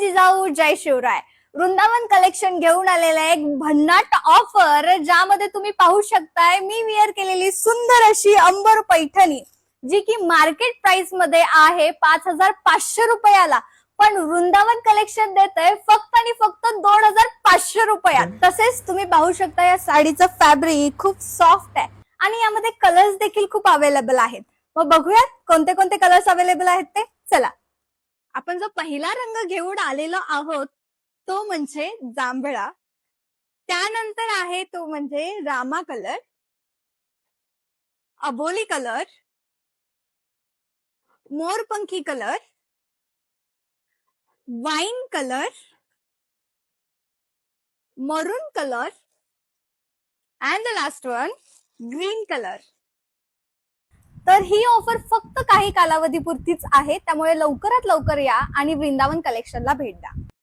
जिजाऊ जय Shivray. Vrindavan collection घेऊन आलेला एक भन्नाट ऑफर, ज्यामध्ये तुम्ही पाहू शकताय मी वेअर केलेली सुंदर अशी अंबर पैठणी, जी की मार्केट प्राइस मध्ये आहे 5,500 रुपयाला, पण वृंदावन कलेक्शन देत आहे फक्त आणि फक्त 2,500 रुपयात. तसेच तुम्ही पाहू शकता या साडीचं फॅब्रिक खूप सॉफ्ट आहे आणि यामध्ये कलर्स देखील खूप अवेलेबल आहेत. मग बघूयात कोणते कोणते कलर्स अवेलेबल आहेत ते. चला, आपण जो पहिला रंग घेऊन आलेलो आहोत तो म्हणजे जांभळा, त्यानंतर आहे तो म्हणजे रामा कलर, अबोली कलर, मोरपंखी कलर, वाईन कलर, मरून colour and the last one green colour. तर ही ऑफर फक्त काही कालावधीपुरतीच आहे, त्यामुळे लवकरात लवकर या आणि वृंदावन कलेक्शनला भेट द्या.